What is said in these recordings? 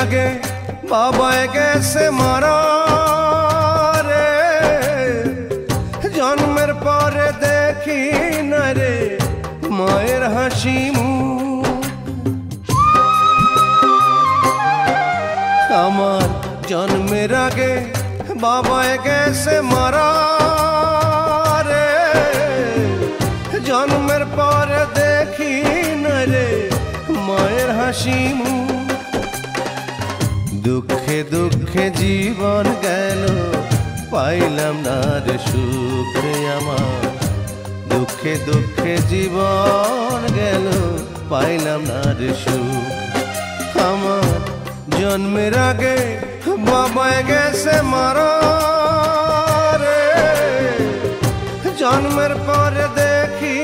আগে বাবায় গেছে মারা রে, জন্মের পরে দেখি না রে মায়ের হাসি মুখ। আমার জন্মের আগে বাবায় গেছে মারা রে, জন্মের পরে দেখি না রে মায়ের হাসি মুখ। দুঃখে দুঃখে জীবন গেল পাইলাম না রে সুখ আমার, দুঃখে দুঃখে জীবন গেল পাইলাম না রে সুখ। আমার জন্মের আগে বাবায় গেছে মারা রে, জন্মের পরে দেখি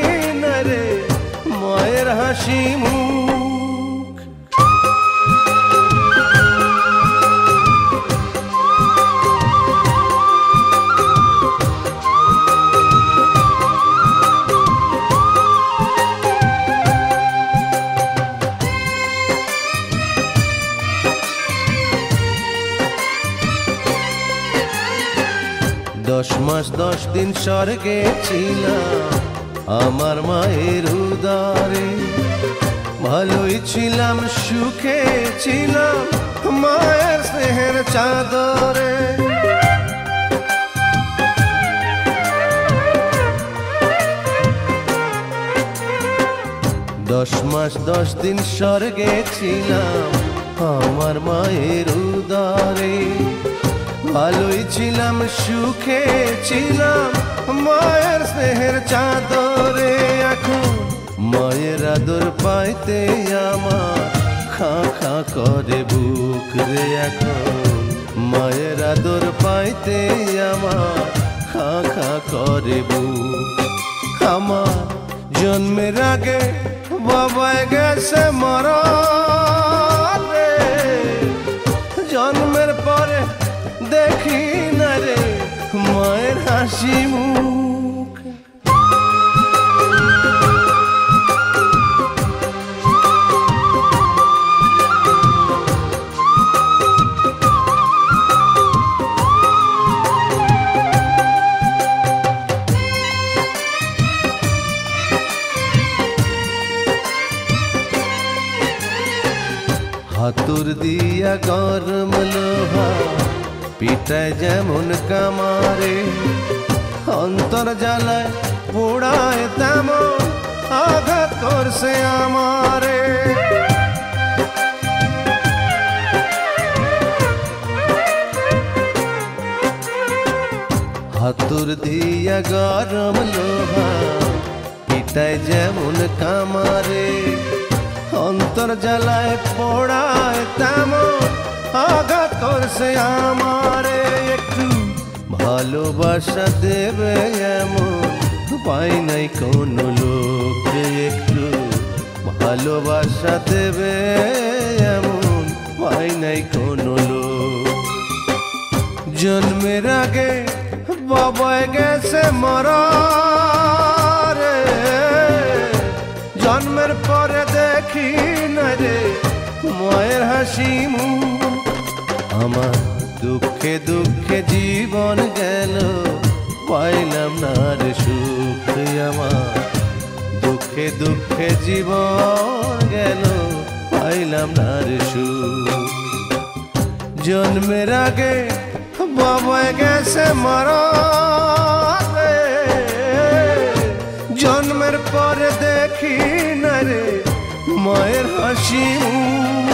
না রে মায়ের হাসি মুখ। 10 মাস 10 দিন স্বর্গে ছিলাম আমার মায়ের উদরে, ভালোই ছিলাম সুখে ছিলাম মায়ের স্নেহের চাদরে। 10 মাস 10 দিন স্বর্গে ছিলাম আমার মায়ের উদরে, ভালোই ছিলাম সুখে ছিলাম মায়ের স্নেহের চাদরে। এখন মায়ের আদর পাইতে আমার খা খা করে বুক রে, এখন মায়ের আদর পাইতে আমার খা খা করে বুক। আমার জন্মের আগে বাবায় গেছে মারা রে, জন্মের পরে দেখি না রে মায়ের হাসি মুখ। হাতুর দিয়া গরম লোহা পিটায় যেমন কামারে, অন্তর জ্বালায় পোড়ায় তেমন আঘাত করছে আমারে। হাতুর দিয়া গরম লোহা পিটায় যেমন কামারে, অন্তর জ্বালায় পোড়ায় তেমন আঘাত করছে আমারে। একটু ভালোবাসা দেবে এমন পাই নাই কোনো লোক, একটু ভালোবাসা দেবে এমন পাই নাই কোনো লোক। জন্মের আগে বাবায় গেছে মারা রে, জন্মের পরে দেখি না রে মায়ের হাসি মুখ। আমার দুঃখে দুঃখে জীবন গেল পাইলাম না রে সুখ, আমার দুঃখে দুঃখে জীবন গেল পাইলাম না রে সুখ। জন্মের আগে বাবায় গেছে মারা রে, জন্মের পরে দেখি না রে মায়ের হাসি মুখ।